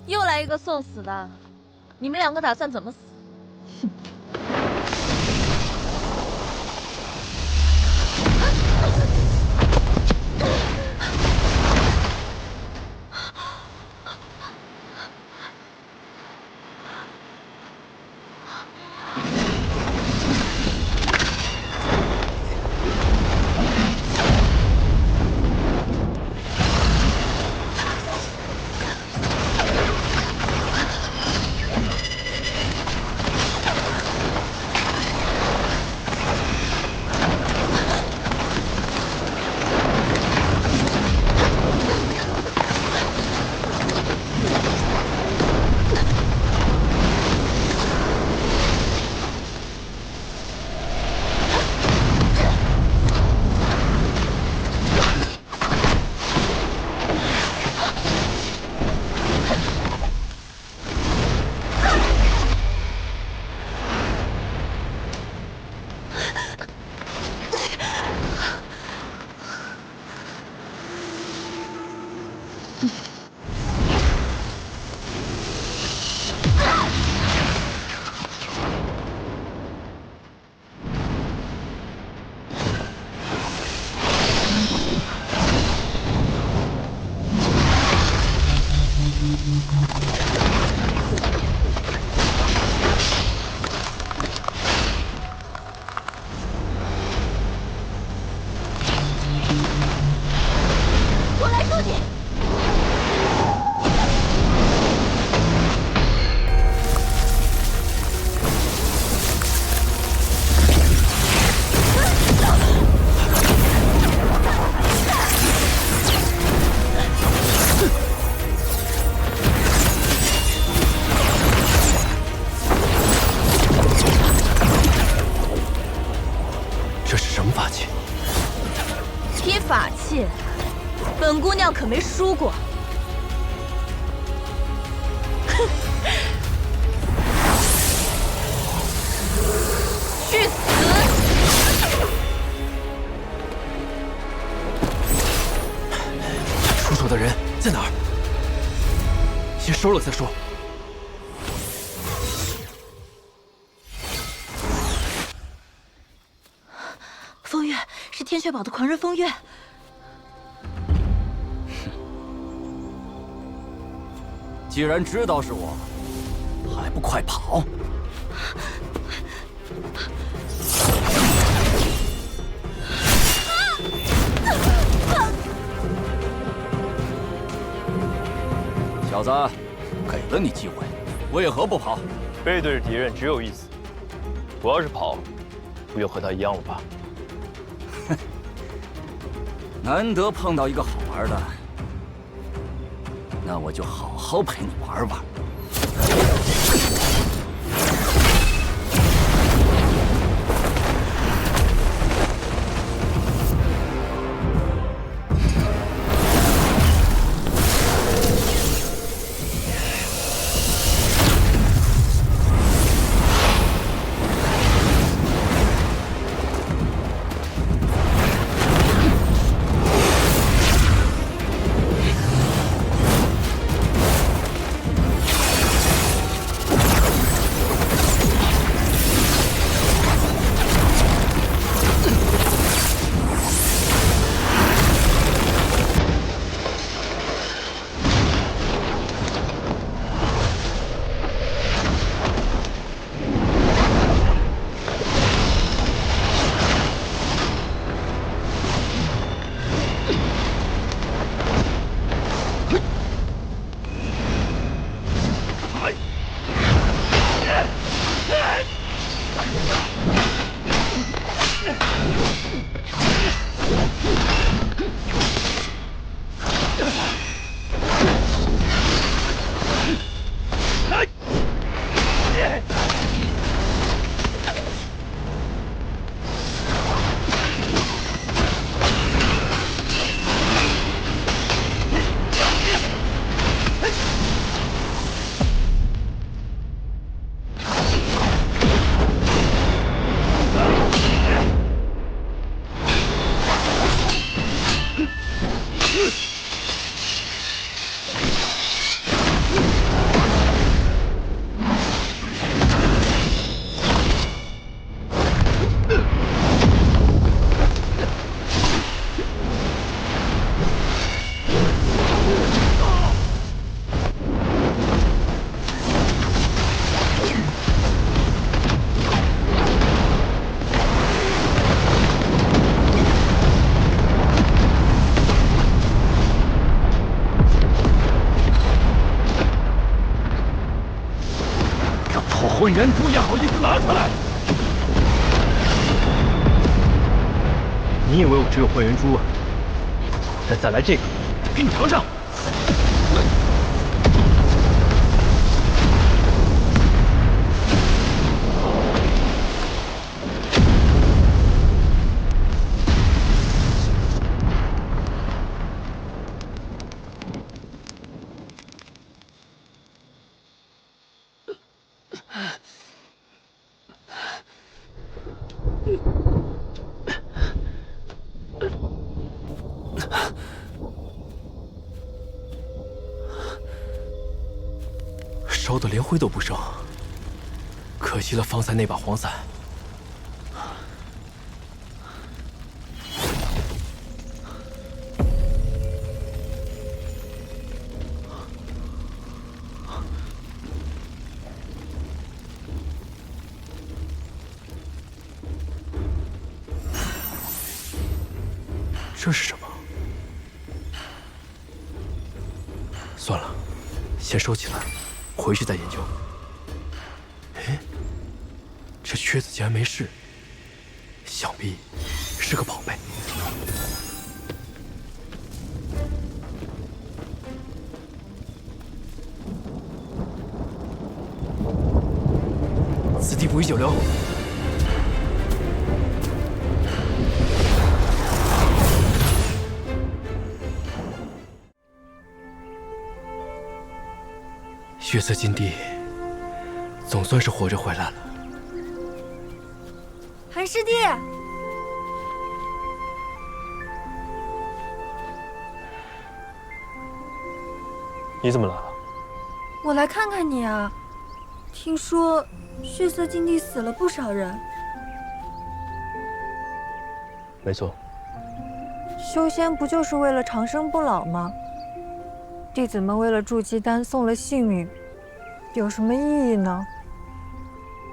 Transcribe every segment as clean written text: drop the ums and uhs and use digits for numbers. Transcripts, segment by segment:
又来一个送死的，你们两个打算怎么死？我来助你。这是什么法器？提法器，本姑娘可没输过。哼！去死！出手的人在哪儿？先收了再说。风月是天血堡的狂人风月。既然知道是我，还不快跑！小子，给了你机会，为何不跑？背对着敌人只有一死，我要是跑，不就和他一样了吧？难得碰到一个好玩的，那我就好好陪你玩玩。混元珠也好意思拿出来？你以为我只有混元珠啊？那再来这个，给你尝尝。烧得连灰都不剩，可惜了方才那把黄伞。这是什么？算了，先收起来。 回去再研究。哎，这靴子竟然没事，想必是个宝贝。此地不宜久留。血色禁地，总算是活着回来了。韩师弟，你怎么来了？我来看看你啊。听说血色禁地死了不少人。没错。修仙不就是为了长生不老吗？弟子们为了筑基丹送了性命，有什么意义呢？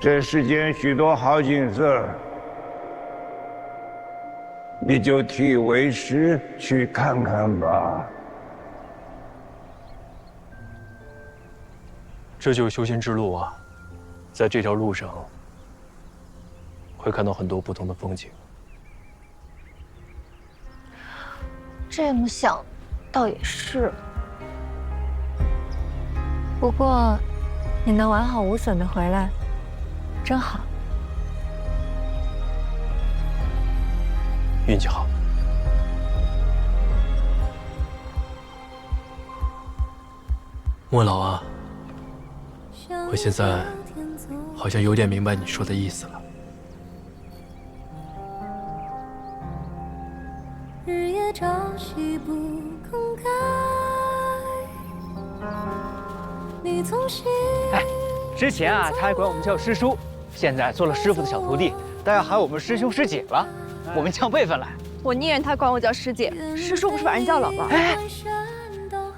这世间许多好景色，你就替为师去看看吧。这就是修仙之路啊，在这条路上会看到很多不同的风景。这么想，倒也是。不过，你能完好无损的回来，真好。运气好。莫老啊，我现在好像有点明白你说的意思了。日夜朝夕不更改。哎，之前啊，他还管我们叫师叔，现在做了师傅的小徒弟，倒要喊我们师兄师姐了。我们降辈分来。我宁愿他管我叫师姐，师叔不是把人叫老了？哎，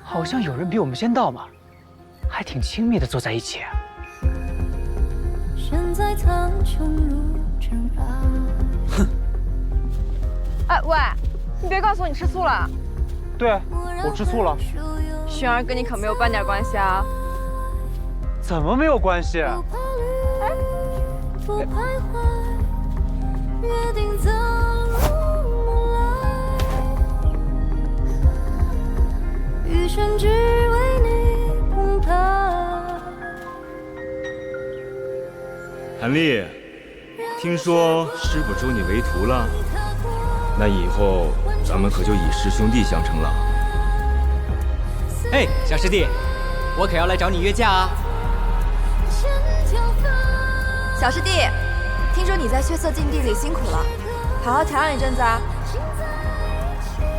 好像有人比我们先到嘛，还挺亲密的坐在一起。哼！哎喂，你别告诉我你吃素了。对，我吃素了。薰儿跟你可没有半点关系啊。怎么没有关系？韩立，听说师傅收你为徒了，那以后咱们可就以师兄弟相称了。哎，小师弟，我可要来找你约架啊！小师弟，听说你在血色禁地里辛苦了，好好调养一阵子啊。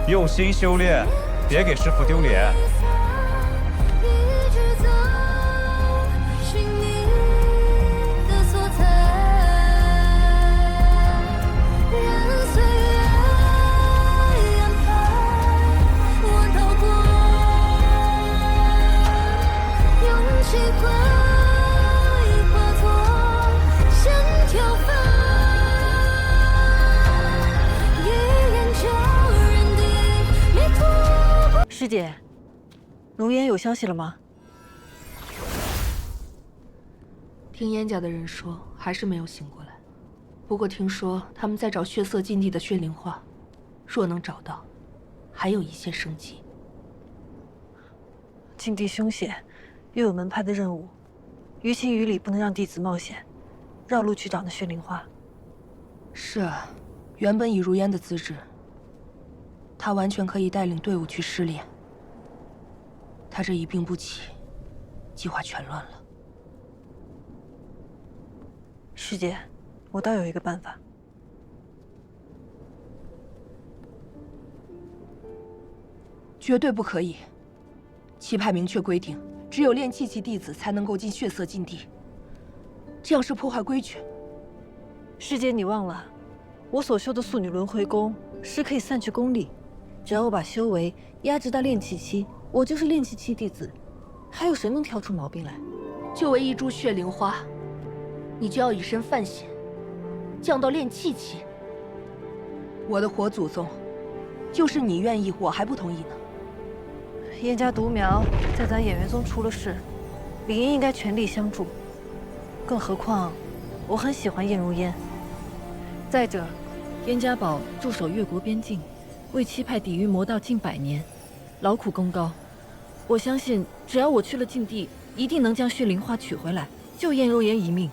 用心修炼，别给师傅丢脸。师姐，龙岩有消息了吗？听燕家的人说，还是没有醒过来。不过听说他们在找血色禁地的血灵花，若能找到，还有一线生机。禁地凶险，又有门派的任务，于情于理不能让弟子冒险，绕路去找那血灵花。是啊，原本以如烟的资质，他完全可以带领队伍去试炼。他这一病不起，计划全乱了。师姐，我倒有一个办法。绝对不可以！七派明确规定，只有炼气期弟子才能够进血色禁地，这样是破坏规矩。师姐，你忘了，我所修的素女轮回功是可以散去功力，只要我把修为压制到炼气期，我就是炼气期弟子，还有谁能挑出毛病来？就为一株血灵花，你就要以身犯险，降到炼气期。我的活祖宗，就是你愿意，我还不同意呢。燕家独苗在咱演元宗出了事，理应应该全力相助。更何况，我很喜欢燕如烟。再者，燕家宝驻守越国边境，为七派抵御魔道近100年，劳苦功高。我相信，只要我去了禁地，一定能将血灵花取回来，救燕如烟一命。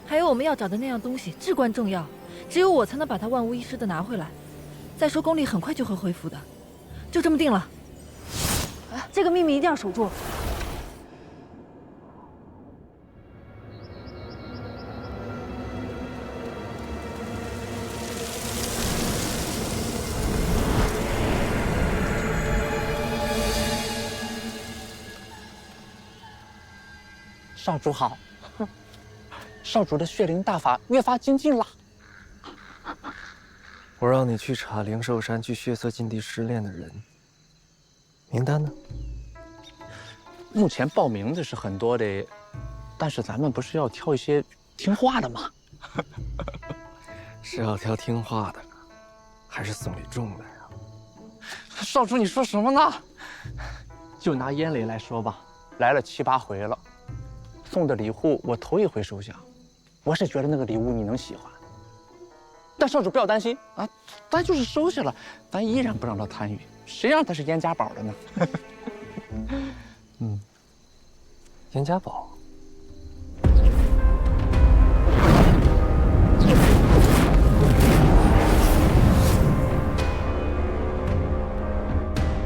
还有我们要找的那样东西至关重要，只有我才能把它万无一失的拿回来。再说功力很快就会恢复的，就这么定了。这个秘密一定要守住。少主好，少主的血灵大法越发精进了。我让你去查灵兽山去血色禁地试炼的人名单呢？目前报名的是很多的，但是咱们不是要挑一些听话的吗？是要挑听话的，还是送礼重的呀？少主，你说什么呢？就拿燕雷来说吧，来了7、8回了，送的礼物我头一回收下，我是觉得那个礼物你能喜欢。但少主不要担心啊，咱就是收下了，咱依然不让他参与，谁让他是燕家宝的呢？燕家宝。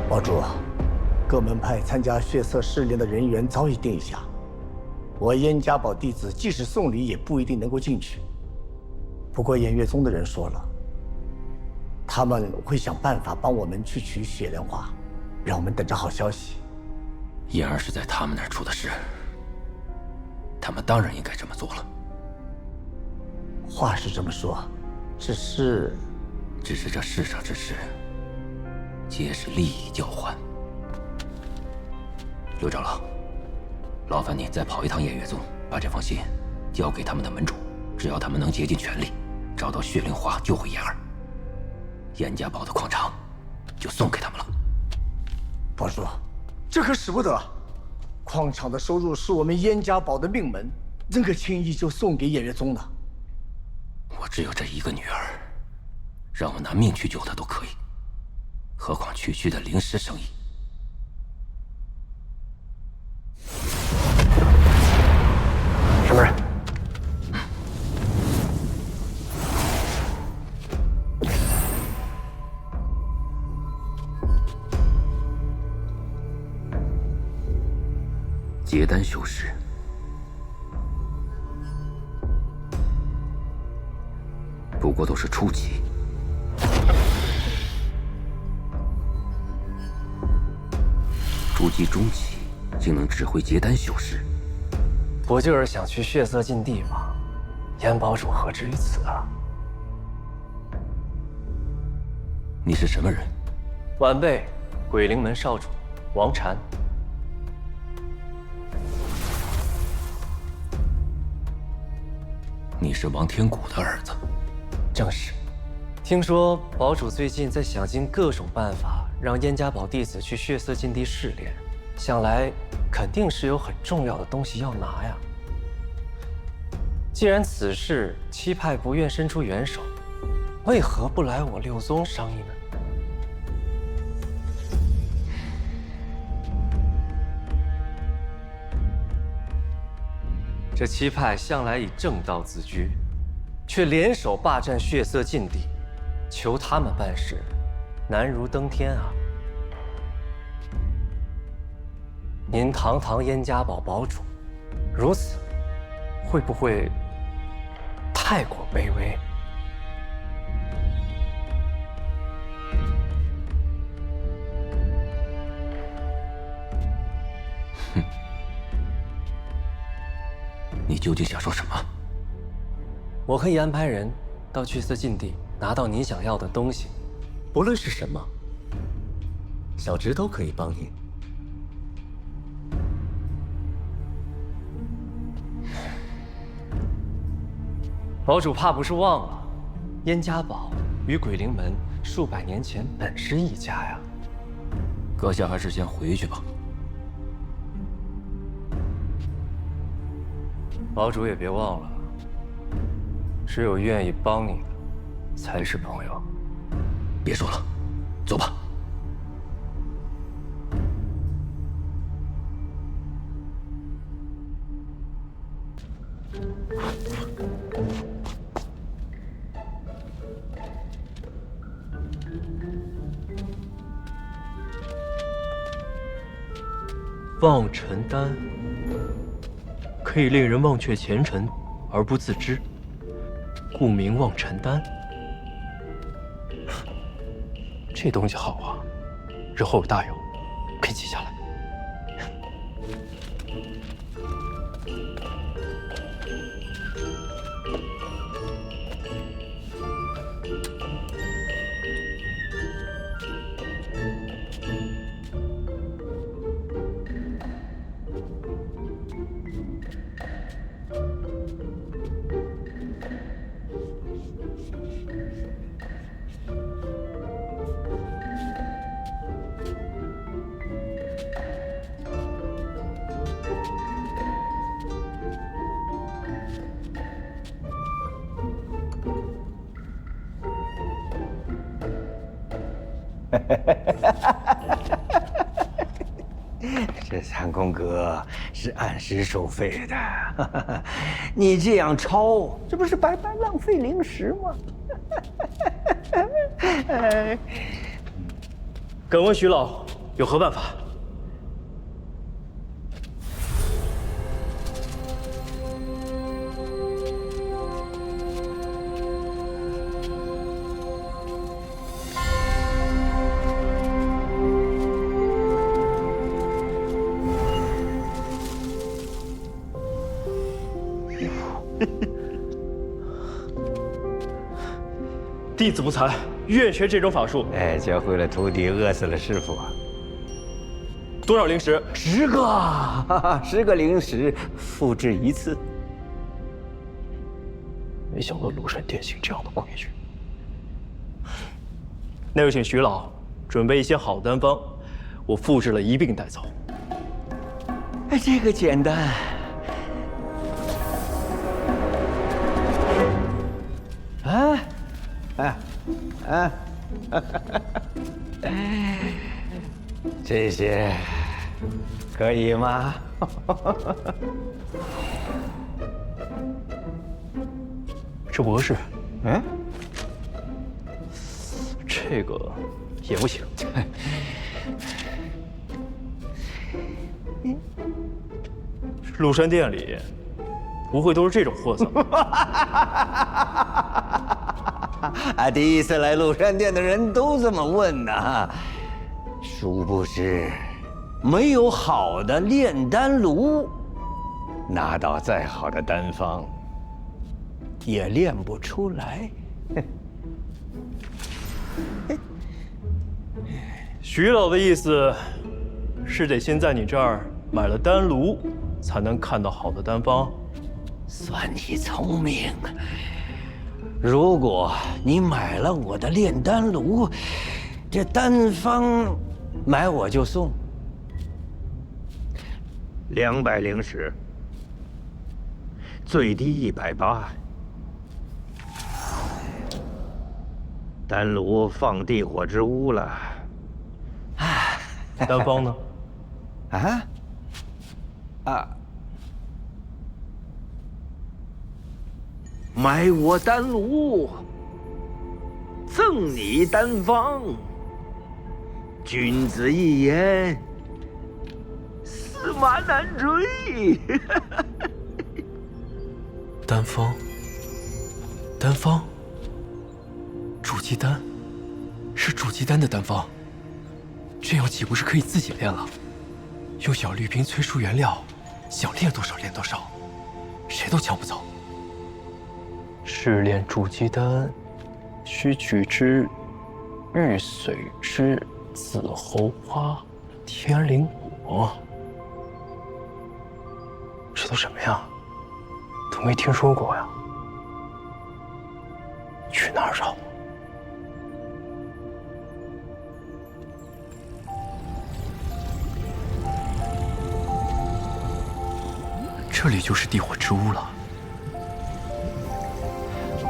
堡主，各门派参加血色试炼的人员早已定下，我燕家堡弟子即使送礼，也不一定能够进去。不过偃月宗的人说了，他们会想办法帮我们去取血莲花，让我们等着好消息。燕儿是在他们那儿出的事，他们当然应该这么做了。话是这么说，只是这世上之事，皆是利益交换。刘长老，劳烦你再跑一趟偃月宗，把这封信交给他们的门主，只要他们能竭尽全力找到血灵花救回燕儿，燕家堡的矿场就送给他们了。堡主，这可使不得！矿场的收入是我们燕家堡的命门，怎可轻易就送给偃月宗呢？我只有这一个女儿，让我拿命去救她都可以，何况区区的灵石生意。什么人？结丹修士。不过都是初级。筑基中期竟能指挥结丹修士，不就是想去血色禁地吗？燕堡主何至于此啊？你是什么人？晚辈，鬼灵门少主王禅。你是王天谷的儿子？正是。听说堡主最近在想尽各种办法，让燕家堡弟子去血色禁地试炼，想来肯定是有很重要的东西要拿呀。既然此事七派不愿伸出援手，为何不来我六宗商议呢？这七派向来以正道自居，却联手霸占血色禁地，求他们办事，难如登天啊！您堂堂燕家堡堡主，如此，会不会太过卑微？哼，你究竟想说什么？我可以安排人到血色禁地拿到您想要的东西，不论是什么，小侄都可以帮您。堡主怕不是忘了，燕家堡与鬼灵门数百年前本是一家呀。阁下还是先回去吧。堡主也别忘了，只有愿意帮你的才是朋友。别说了，走吧。忘尘丹可以令人忘却前尘而不自知，故名忘尘丹。这东西好啊，日后有大用，可以记下来。这三宫格是按时收费的，你这样抄，这不是白白浪费灵石吗？敢问徐老有何办法？弟子不才，愿学这种法术。哎，教会了徒弟，饿死了师傅。多少灵石？10个，10个灵石，复制一次。没想到庐山殿行这样的规矩。那就请徐老准备一些好丹方，我复制了一并带走。哎，这个简单。这些可以吗？这不合适。这个也不行。庐山殿里不会都是这种货色啊，第一次来庐山殿的人都这么问呢。殊不知，没有好的炼丹炉，拿到再好的丹方，也炼不出来。徐老的意思是得先在你这儿买了丹炉，才能看到好的丹方。算你聪明。如果你买了我的炼丹炉，这丹方买我就送200灵石。最低180。丹炉放地火之屋了。丹方呢？买我丹炉，赠你丹方。君子一言，驷马难追。丹方，筑基丹，是筑基丹的丹方，这样岂不是可以自己炼了？用小绿瓶催出原料，想炼多少炼多少，谁都抢不走。试炼筑基丹，需取之玉髓之紫侯花、天灵果。这都什么呀？都没听说过呀。去哪儿找？这里就是地火之屋了。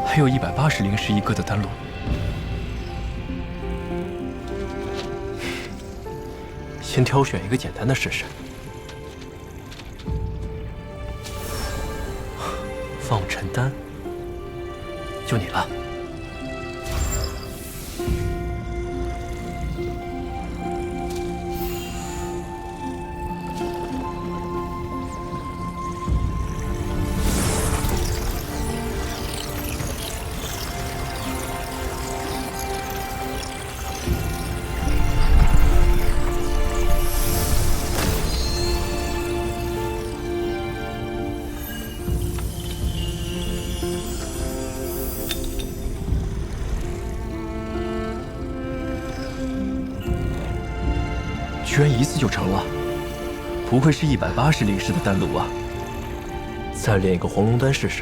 还有180灵石一个的丹炉。先挑选一个简单的试试。放尘丹，就你了。居然一次就成了，不愧是180灵石的丹炉啊！再炼一个黄龙丹试试。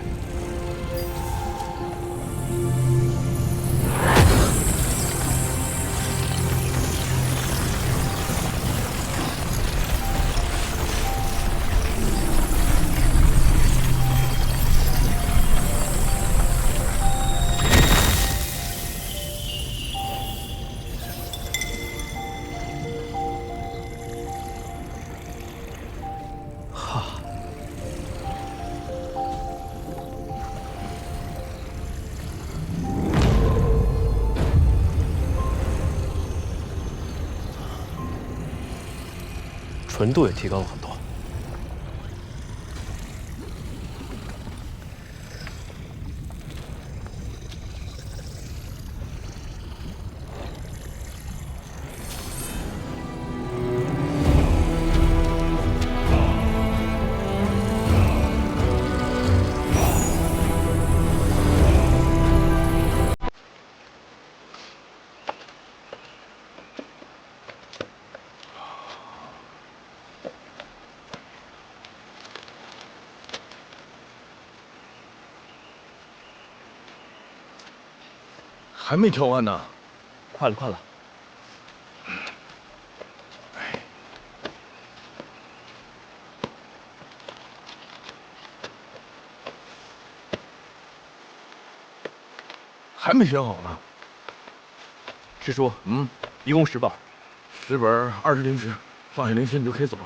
纯度也提高了很多。还没挑完呢，快了，快了。还没选好呢。师叔，一共10本，10本20灵石，放下灵石你就可以走了。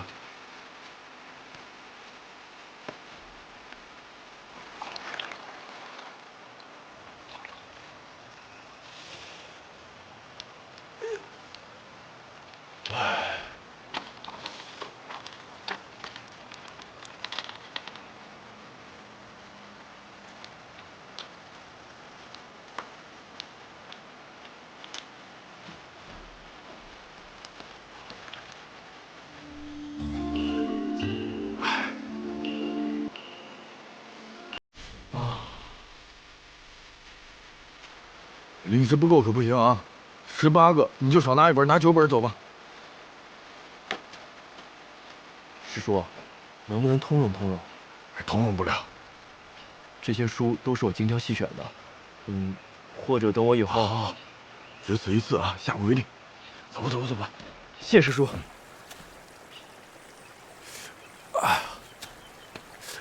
灵石不够可不行啊！18个，你就少拿1本，拿9本走吧。师叔，能不能通融通融？通融不了。这些书都是我精挑细选的，或者等我以后……好，只此一次啊，下不为例。走吧，走吧，走吧。谢师叔。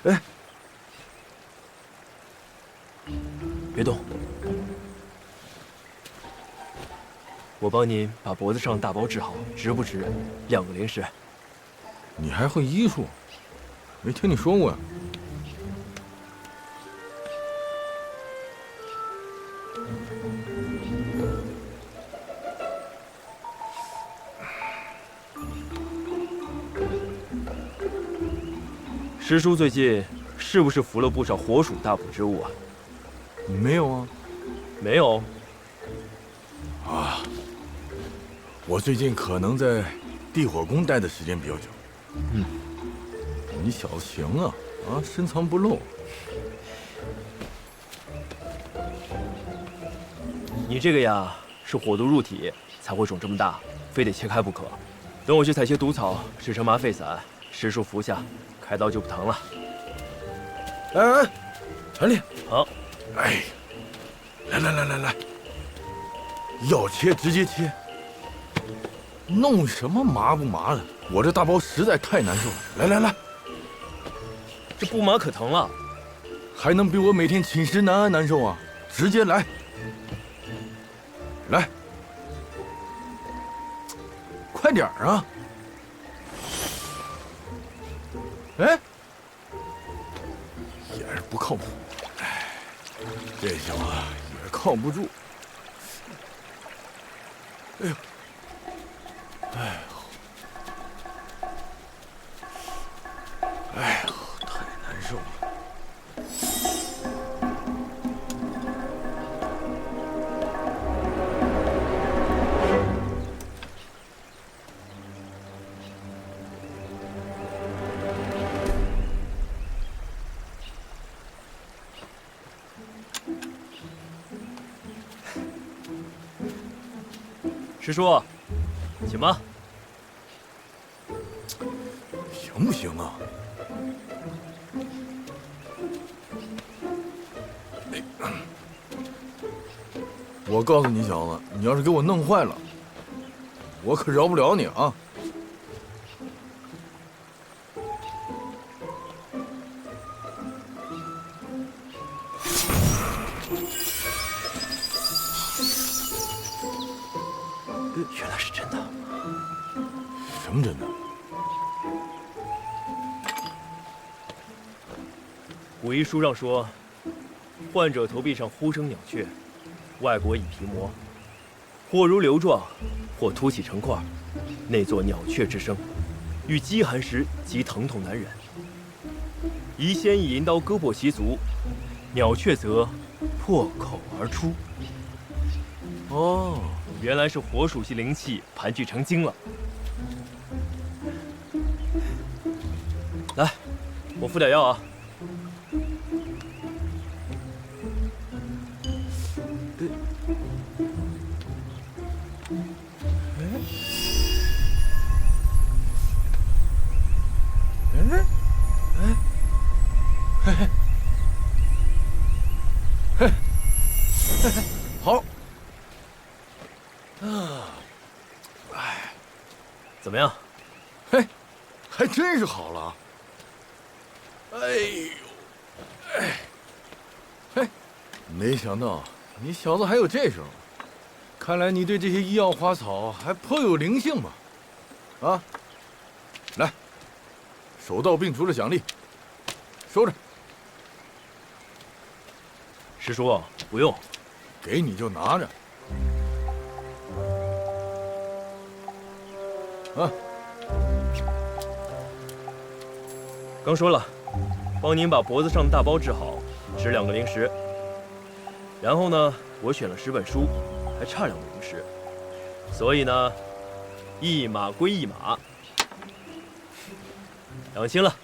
哎，别动，我帮您把脖子上的大包治好，值不值2个灵石？你还会医术？没听你说过呀？师叔最近是不是服了不少火属大补之物啊？没有啊。没有。啊，我最近可能在地火宫待的时间比较久。你小子行啊，深藏不露。你这个呀，是火毒入体才会肿这么大，非得切开不可。等我去采些毒草，制成麻沸散，师叔服下，开刀就不疼了。哎，传令。好。哎，来，要切直接切，弄什么麻不麻的？我这大包实在太难受了。来，这不麻可疼了，还能比我每天寝食难安难受啊？直接来，快点啊！哎，也是不靠谱。哎，这小子也靠不住。哎呦，太难受了。师叔，请吧。行不行啊？我告诉你小子，你要是给我弄坏了，我可饶不了你啊！原来是真的。什么真的？古医书上说，患者头壁上忽生鸟雀，外裹以皮膜，或如瘤状，或凸起成块，内作鸟雀之声，遇饥寒时即疼痛难忍。宜先以银刀割破其足，鸟雀则破口而出。哦，原来是火属性灵气盘踞成精了。来，我敷点药啊。好。怎么样？嘿，还真是好了。哎呦，嘿，没想到你小子还有这手，看来你对这些医药花草还颇有灵性嘛。啊，来，手到病除的奖励，收着。师叔，不用，给你就拿着。啊，刚说了，帮您把脖子上的大包治好，值2个灵石。然后呢，我选了10本书，还差2个灵石，所以呢，一码归一码，两清了。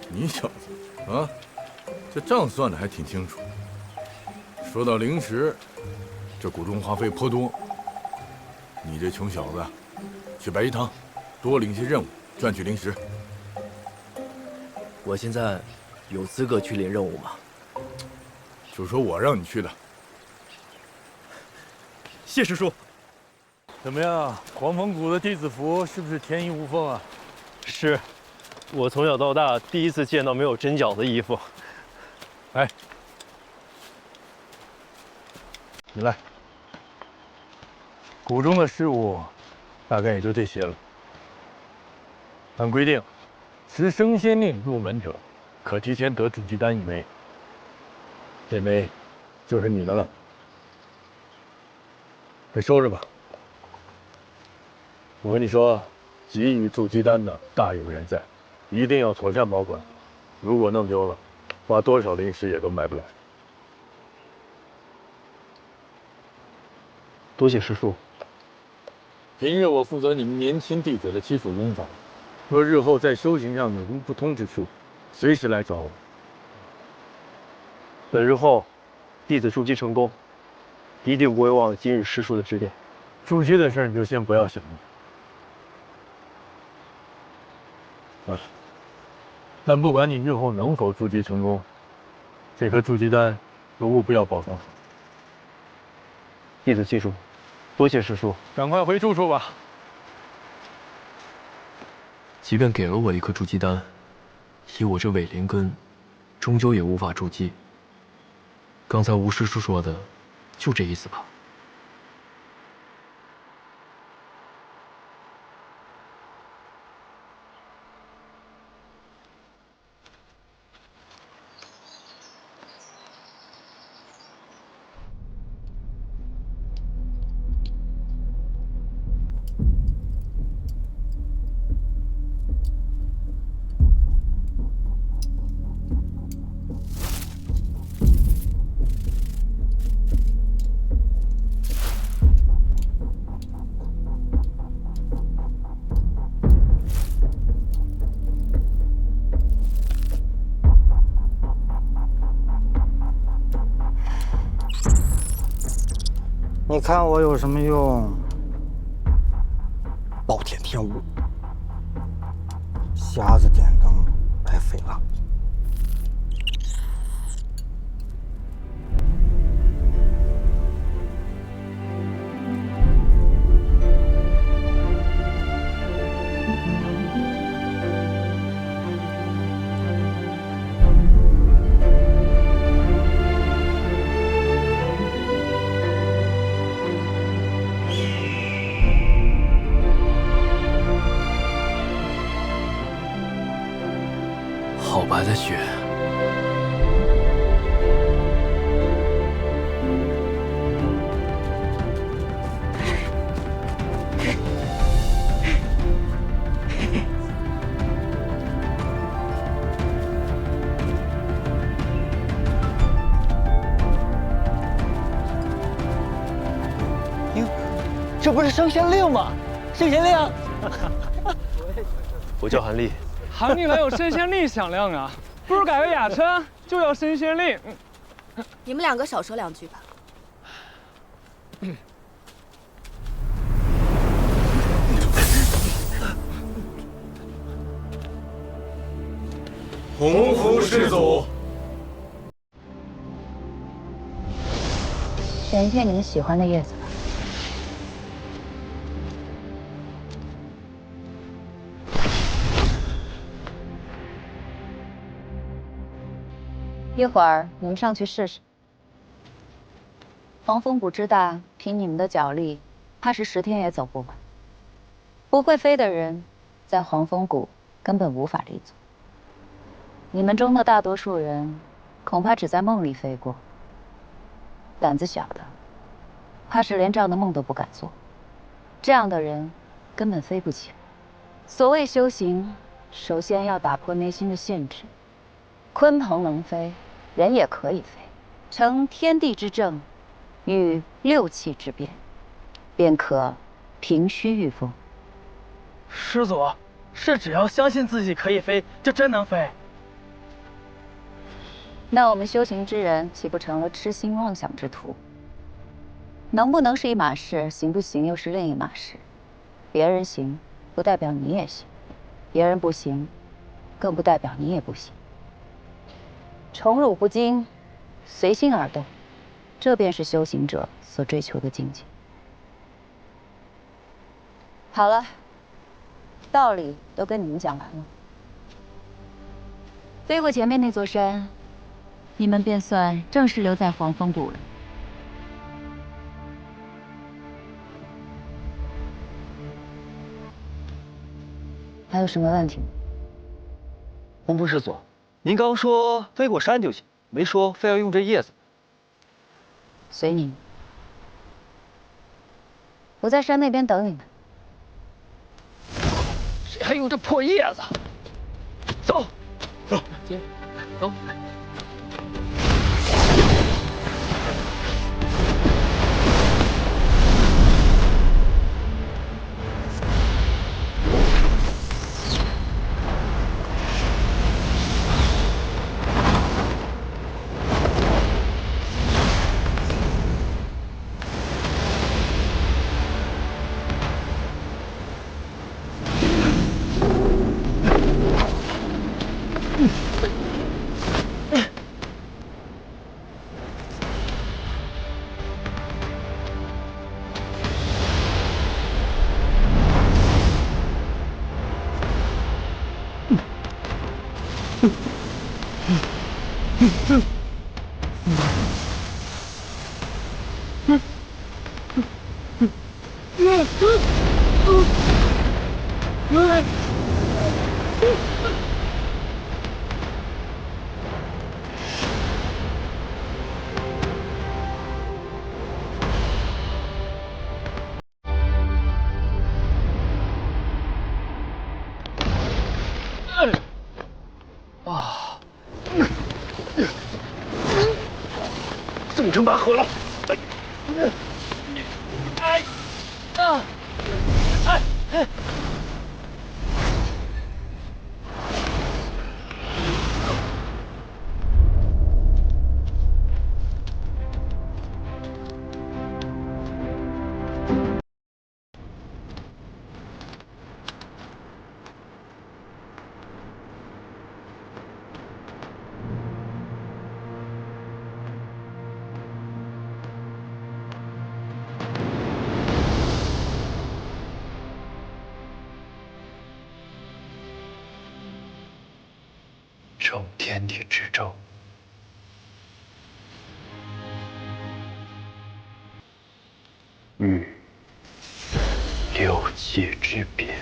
你小子啊，这账算的还挺清楚。说到灵石，这谷中花费颇多。你这穷小子，去白衣堂多领些任务，赚取灵石。我现在有资格去领任务吗？就说我让你去的。谢师叔。怎么样，黄风谷的弟子服是不是天衣无缝啊？是，我从小到大第一次见到没有针脚的衣服。来，你来。谷中的事务大概也就这些了。按规定，持升仙令入门者，可提前得筑基丹1枚。这枚就是你的了。快收着吧。我跟你说，给予筑基丹的大有人在，一定要妥善保管。如果弄丢了，花多少灵石也都买不来。多谢师叔。平日我负责你们年轻弟子的基础功法，若日后在修行上有什么不通之处，随时来找我。本日后，弟子筑基成功，一定不会忘了今日师叔的指点。筑基的事你就先不要想了。但不管你日后能否筑基成功，这颗筑基丹都务必要保存好。弟子记住，多谢师叔。赶快回住处吧。即便给了我一颗筑基丹，以我这伪灵根，终究也无法筑基。刚才吴师叔说的，就这意思吧。你看我有什么用？暴殄天物，瞎子点灯，白费了。好白的雪。这不是升仙令吗？升仙令！我叫韩立。韩立哪有升仙令响亮啊？不如改个雅称，就叫升仙令。你们两个少说两句吧。洪福师祖。选一片你们喜欢的叶子吧。一会儿你们上去试试。黄风谷之大，凭你们的脚力，怕是10天也走不完。不会飞的人，在黄风谷根本无法立足。你们中的大多数人，恐怕只在梦里飞过。胆子小的，怕是连这样的梦都不敢做。这样的人，根本飞不起来。所谓修行，首先要打破内心的限制。鲲鹏能飞，人也可以飞，成天地之正，与6气之变，便可平虚御风。师祖，是只要相信自己可以飞，就真能飞？那我们修行之人，岂不成了痴心妄想之徒？能不能是一码事，行不行又是另一码事。别人行，不代表你也行；别人不行，更不代表你也不行。宠辱不惊，随心而动，这便是修行者所追求的境界。好了，道理都跟你们讲完了。飞过前面那座山，你们便算正式留在黄风谷了。还有什么问题吗？红拂师祖，您刚说飞过山就行，没说非要用这叶子。随你。我在山那边等你们。谁还用这破叶子？走，走，姐，走。纵成拔河了！受天地之咒，遇六界之变。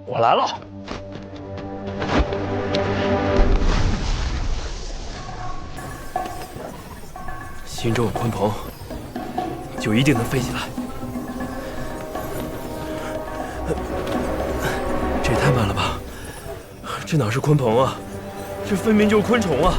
我来了。心中有鲲鹏，就一定能飞起来。这也太慢了吧！这哪是鲲鹏啊，这分明就是昆虫啊！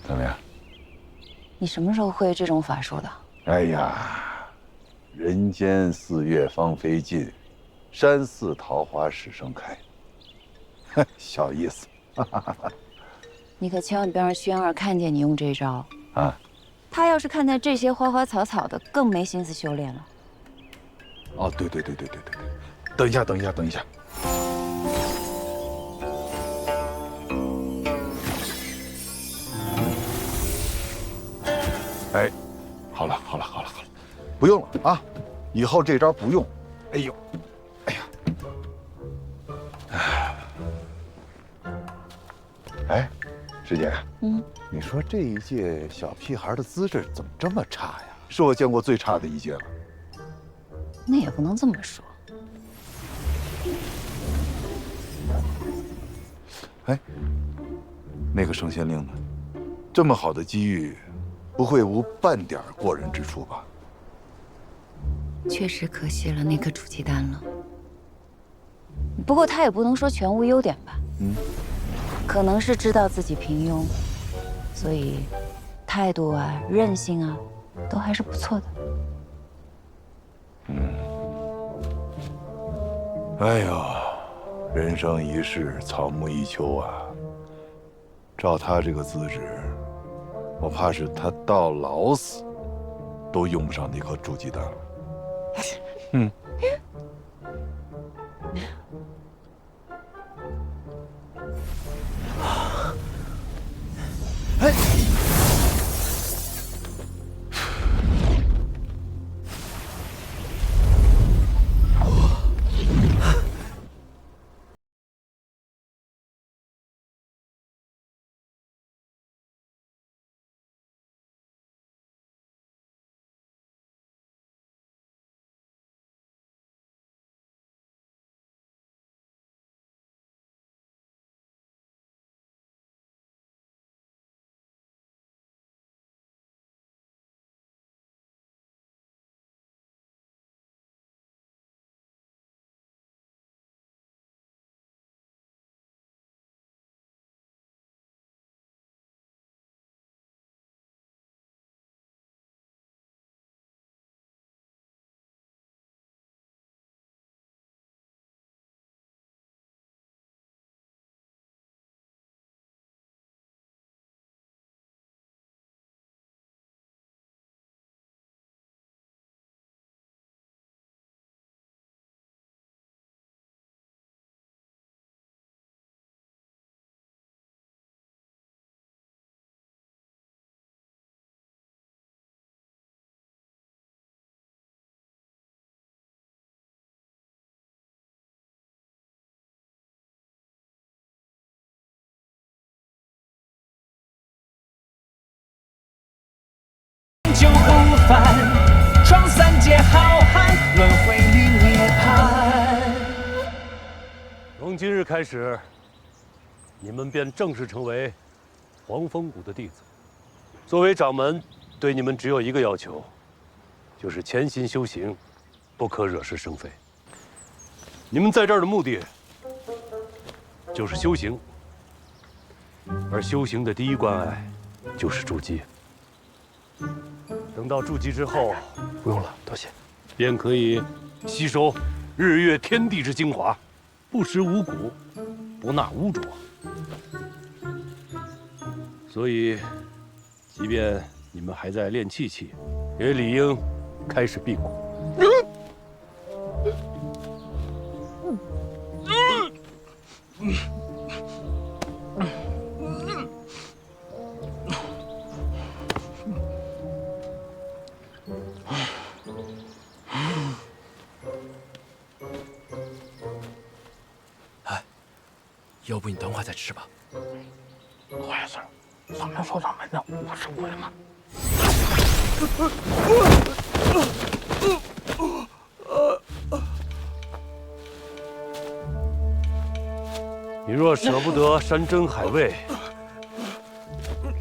怎么样？你什么时候会这种法术的？哎呀，人间四月芳菲尽，山寺桃花始盛开。小意思。你可千万别让轩儿看见你用这招啊！他要是看见这些花花草草的，更没心思修炼了。哦，对，等一下。哎，好了，不用了啊，以后这招不用。哎呀，哎，师姐，你说这一届小屁孩的资质怎么这么差呀？是我见过最差的一届了。那也不能这么说。哎，那个圣仙令呢？这么好的机遇，不会无半点过人之处吧？确实可惜了那颗煮鸡蛋了。不过他也不能说全无优点吧？可能是知道自己平庸，所以态度啊、韧性啊，都还是不错的。哎呦，人生一世，草木一秋啊！照他这个资质，我怕是他到老死都用不上那颗筑基丹了。嗯。哎！就不凡，闯三界浩瀚，轮回里涅槃。从今日开始，你们便正式成为黄风谷的弟子。作为掌门，对你们只有一个要求，就是潜心修行，不可惹是生非。你们在这儿的目的，就是修行，而修行的第一关隘，就是筑基。等到筑基之后，不用了，多谢，便可以吸收日月天地之精华，不食五谷，不纳污浊。所以，即便你们还在练气气，也理应开始辟谷。要不你等会儿再吃吧。我也是，咱们说掌门的，我是鬼吗？你若舍不得山珍海味，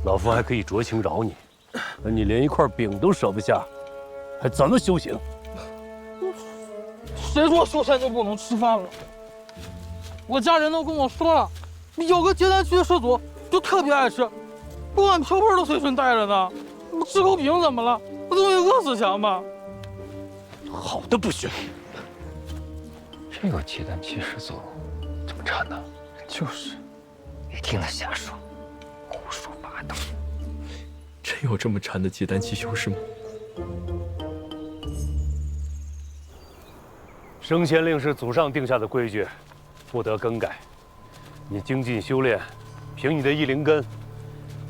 老夫还可以酌情饶你。可你连一块饼都舍不下，还怎么修行？谁说修仙就不能吃饭了？我家人都跟我说了，有个结丹区的师祖就特别爱吃，锅碗瓢盆都随身带着呢。吃口饼怎么了？我总比饿死强吧？好的不行。这个结丹期师祖怎么馋呢？就是，别听他瞎说，胡说八道。真有这么馋的结丹期修士吗？升仙令是祖上定下的规矩，不得更改。你精进修炼，凭你的异灵根，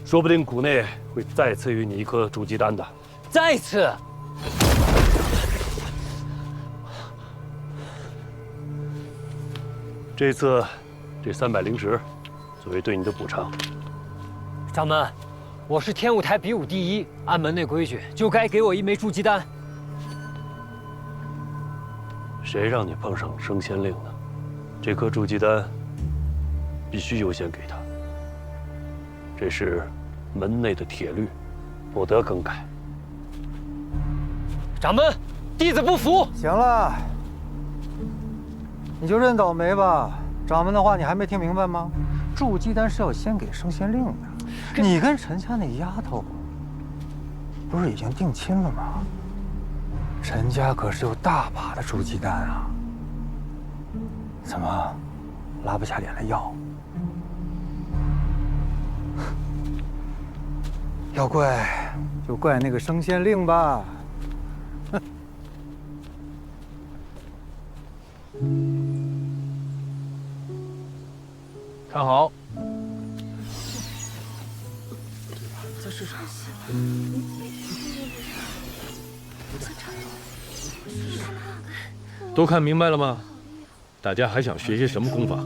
说不定谷内会再赐予你一颗筑基丹的。再次。这次，这300灵石，作为对你的补偿。掌门，我是天舞台比武第一，按门内规矩，就该给我一枚筑基丹。谁让你碰上升仙令呢？这颗筑基丹必须优先给他，这是门内的铁律，不得更改。掌门，弟子不服。行了，你就认倒霉吧。掌门的话你还没听明白吗？筑基丹是要先给升仙令的。你跟陈家那丫头不是已经定亲了吗？陈家可是有大把的筑基丹啊，怎么拉不下脸来要？要怪就怪那个升仙令吧。哼。看好。这是什么？都看明白了吗？大家还想学些什么功法？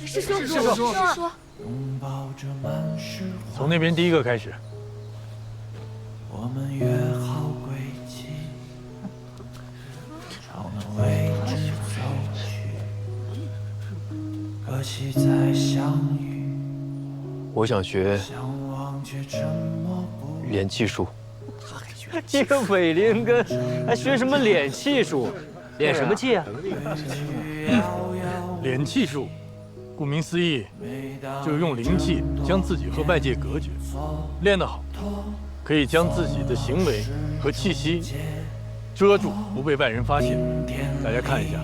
师叔，从那边第一个开始。我们约好轨迹，朝那位置走去，可惜再相遇。我想学脸技术。这个伪灵根还学什么脸气术？脸什么气啊？脸气术，顾名思义，就是用灵气将自己和外界隔绝。练得好，可以将自己的行为和气息遮住，不被外人发现。大家看一下。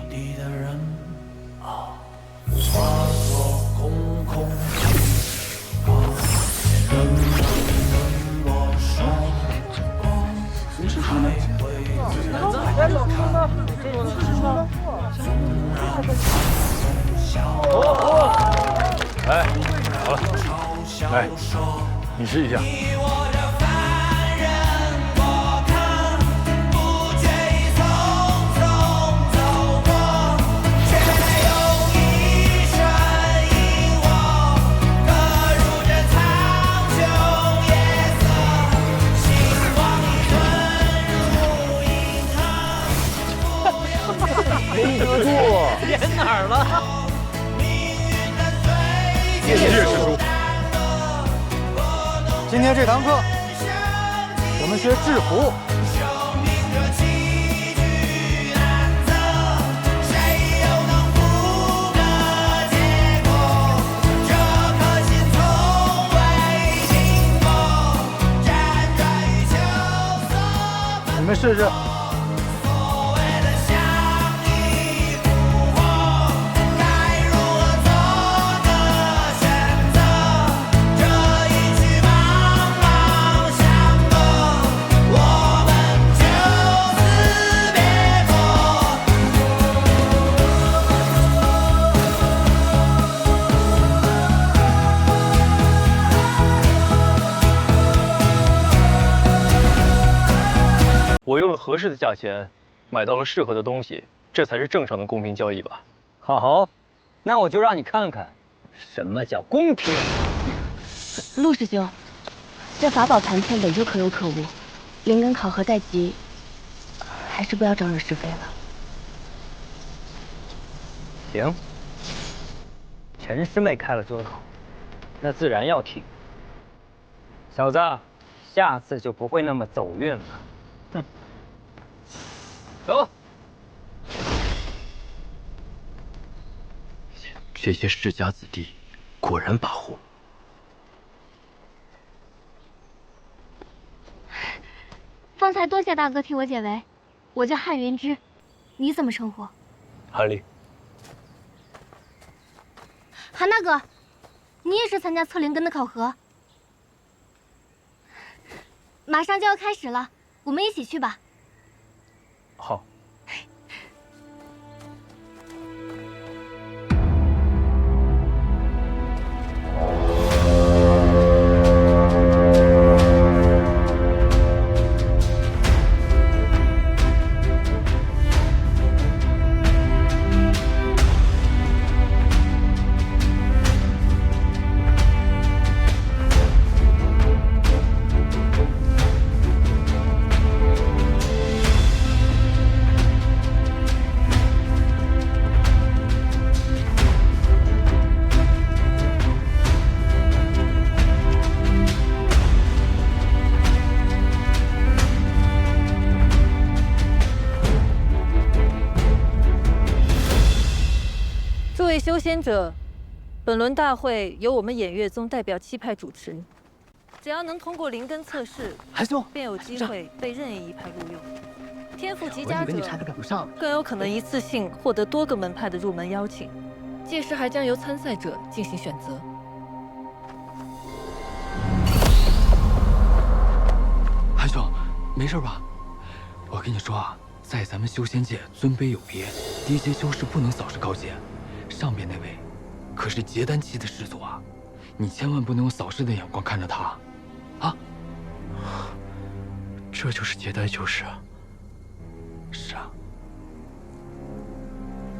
哎，好了，来，你试一下。没得住，演哪儿了？谢谢师叔。今天这堂课，我们学制服。你们试试。我用了合适的价钱买到了适合的东西，这才是正常的公平交易吧？好，那我就让你看看什么叫公平。陆师兄，这法宝残缺本就可有可无，灵根考核在即，还是不要招惹是非了。行，陈师妹开了这个口，那自然要听。小子，下次就不会那么走运了。哼，走。这些世家子弟果然跋扈。方才多谢大哥替我解围，我叫汉云之，你怎么称呼？韩立。韩大哥，你也是参加测灵根的考核？马上就要开始了，我们一起去吧。好。诸位修仙者，本轮大会由我们偃月宗代表7派主持。只要能通过灵根测试，便有机会被任意一派录用。天赋极佳者更有可能一次性获得多个门派的入门邀请，届时还将由参赛者进行选择。没事吧？我跟你说啊，在咱们修仙界尊卑有别，低阶修士不能扫视高阶，上边那位可是结丹期的师祖啊，你千万不能用扫视的眼光看着他，啊！这就是结丹修士啊。是啊。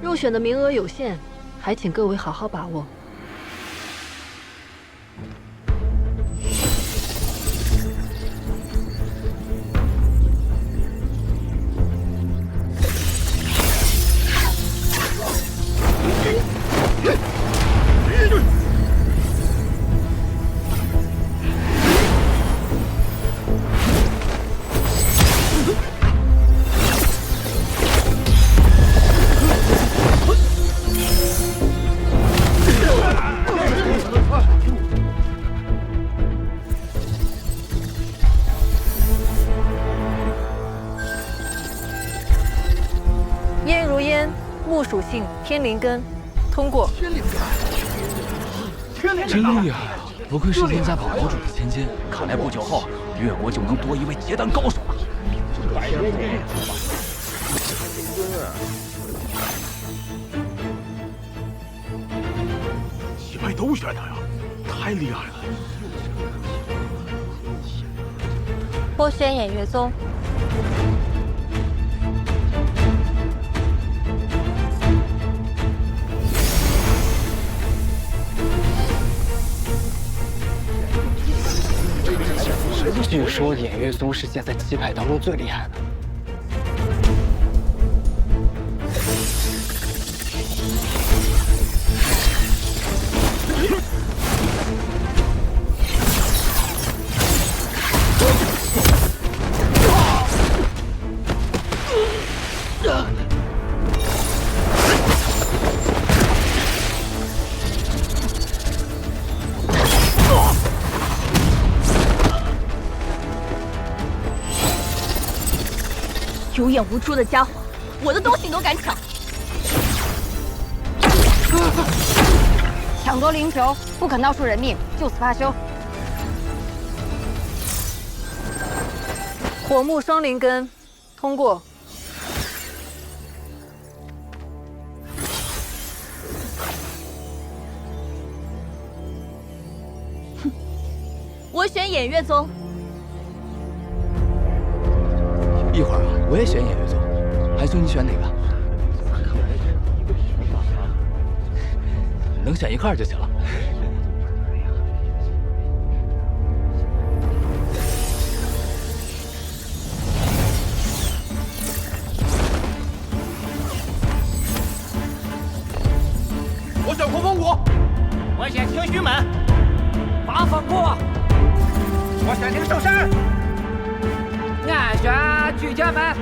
入选的名额有限，还请各位好好把握。烟如烟，木属性，天灵根，通过。真厉害啊！不愧是燕家堡堡主的千金，看来不久后越国就能多一位结丹高手了。七派都选他呀，太厉害了！我选偃月宗。据说偃月宗是现在七派当中最厉害的。有眼无珠的家伙，我的东西你都敢抢！抢夺灵球，不肯闹出人命，就此罢休。火木双灵根，通过。我选偃月宗。一会儿啊，我也选偃月宗。韩兄，你选哪个？能选一块就行了。我选狂风谷。我选清虚门。八方过。我选灵兽山。俺选巨剑门。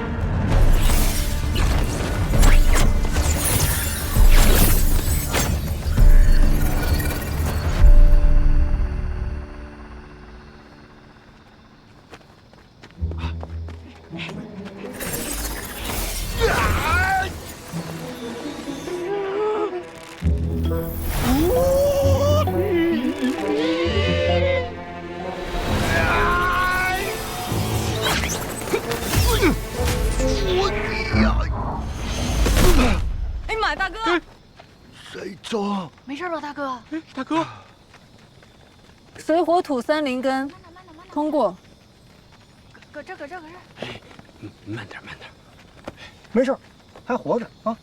哎呀妈，大哥！谁中？没事吧，大哥？哎，大哥。水火土三灵根，通过。搁这。哎，慢点。没事，还活着啊。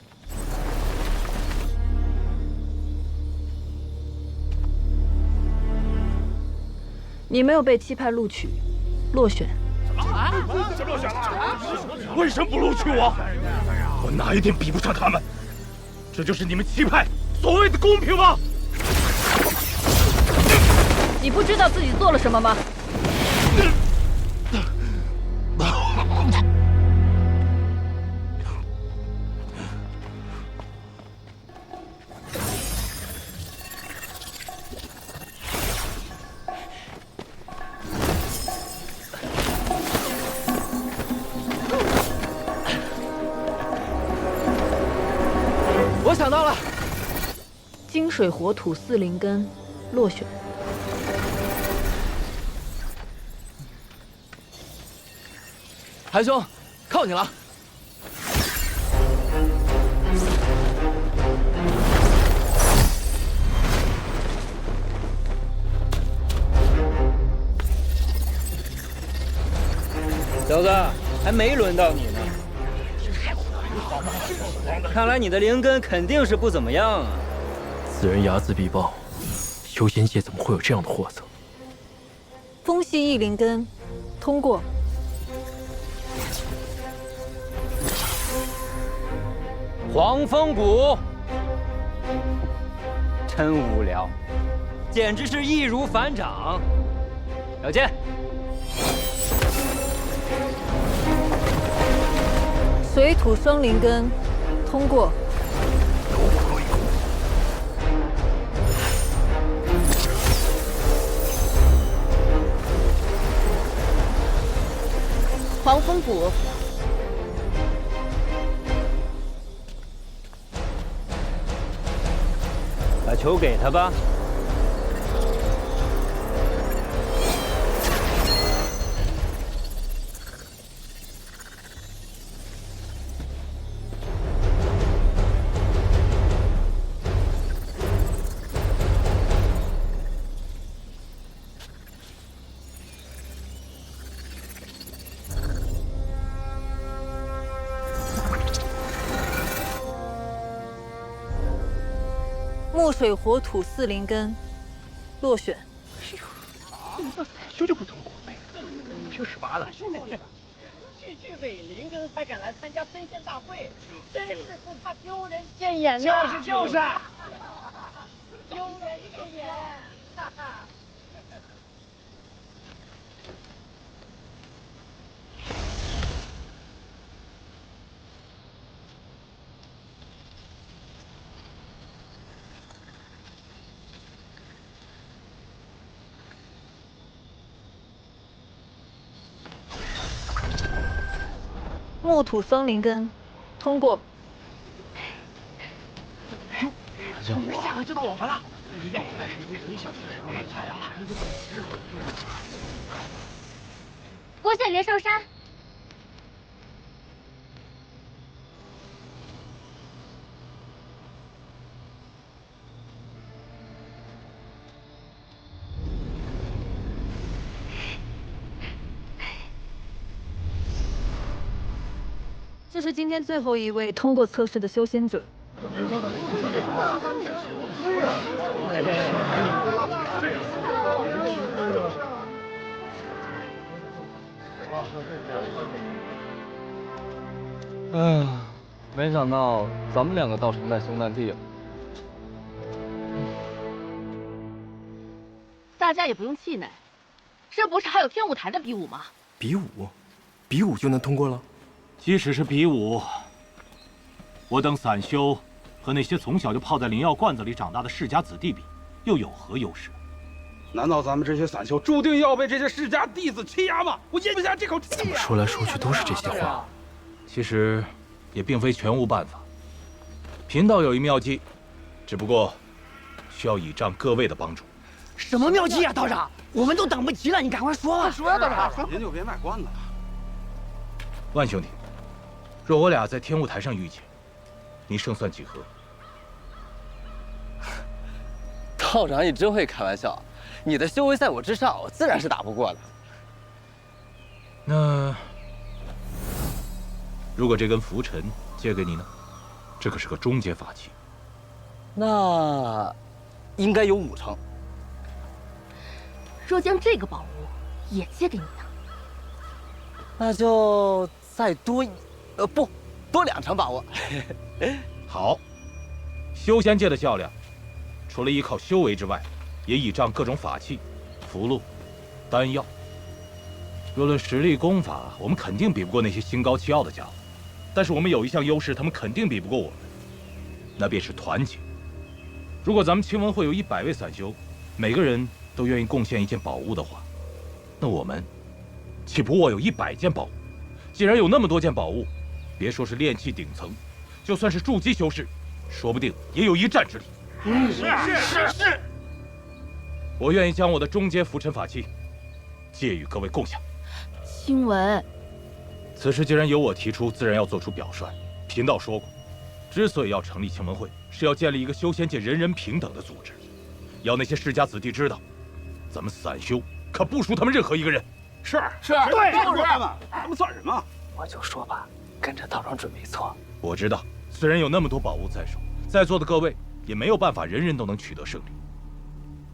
你没有被七派录取，落选。啊？什么落选了？为什么不录取我？我哪一点比不上他们？这就是你们七派所谓的公平吗？你不知道自己做了什么吗？我想到了，金水火土四灵根，落选。韩兄，靠你了！小子，还没轮到你呢。看来你的灵根肯定是不怎么样啊。此人睚眦必报，修仙界怎么会有这样的货色？风系异灵根，通过。黄风谷，真无聊，简直是易如反掌。小剑。 水土双灵根，通过。黄风谷，把球给他吧。 木水火土四灵根，落选。修就不通过，就18了。区区伪灵根还敢来参加分仙大会，真是不怕丢人现眼呐！就是，丢人现眼，哈哈。 木土双灵根，通过。下回就到我们了。郭羡莲上山。这是今天最后一位通过测试的修仙者。哎呀，没想到咱们两个倒成难兄难弟了。大家也不用气馁，这不是还有天舞台的比武吗？比武，比武就能通过了？ 即使是比武，我等散修和那些从小就泡在灵药罐子里长大的世家子弟比，又有何优势？难道咱们这些散修注定要被这些世家弟子欺压吗？我咽不下这口气呀！怎么说来说去都是这些话？其实也并非全无办法。贫道有一妙计，只不过需要倚仗各位的帮助。什么妙计呀，道长？我们都等不及了，你赶快说吧。快说呀，道长！您就别卖关子了。万兄弟。 若我俩在天雾台上遇见，你胜算几何？道长，你真会开玩笑！你的修为在我之上，我自然是打不过的。那如果这根拂尘借给你呢？这可是个中阶法器。那应该有5成。若将这个宝物也借给你呢？那就再多不，多2成把握。好，修仙界的较量，除了依靠修为之外，也倚仗各种法器、符箓、丹药。若论实力功法，我们肯定比不过那些心高气傲的家伙。但是我们有一项优势，他们肯定比不过我们，那便是团结。如果咱们青文会有100位散修，每个人都愿意贡献一件宝物的话，那我们岂不握有100件宝物？既然有那么多件宝物，别说是炼器顶层，就算是筑基修士，说不定也有一战之力。是。我愿意将我的中阶拂尘法器借与各位共享。青文，此事既然由我提出，自然要做出表率。贫道说过，之所以要成立青文会，是要建立一个修仙界人人平等的组织，要那些世家子弟知道，咱们散修可不输他们任何一个人。是，对，就是他们，他们算什么？我就说吧，跟着道长准没错。我知道，虽然有那么多宝物在手，在座的各位也没有办法人人都能取得胜利，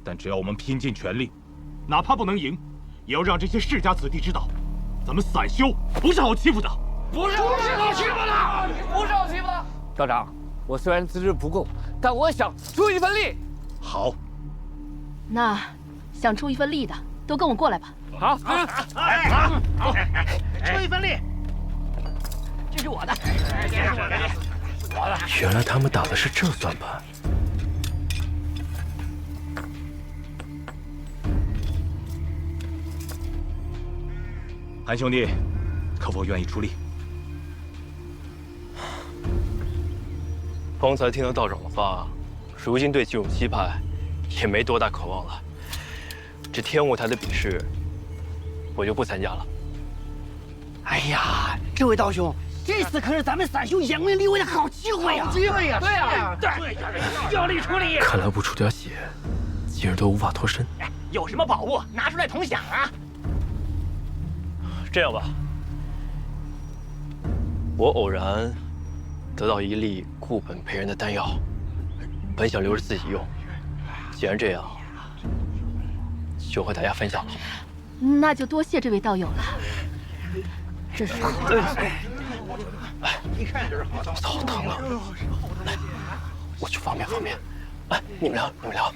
但只要我们拼尽全力，哪怕不能赢，也要让这些世家子弟知道，咱们散修不是好欺负的。不是好欺负的，不是好欺负的。道长，我虽然资质不够，但我想出一份力。好，那想出一份力的，都跟我过来吧。好，出一份力。这是我的，这是我的。原来他们打的是这算盘。韩兄弟，可否愿意出力？方才听了道长的话，如今对这种棋牌也没多大渴望了。这天舞台的比试，我就不参加了。哎呀，这位道兄，这次可是咱们散修扬名立万的好机会呀！好机会呀！对呀，对，要力出力。看来不出点血，今儿都无法脱身。有什么宝物拿出来同享啊！这样吧，我偶然得到一粒固本培元的丹药，本想留着自己用。既然这样，就和大家分享了。那就多谢这位道友了。这是，一看就是好道。好疼啊！来，我去方便方便。来，你们聊，你们聊。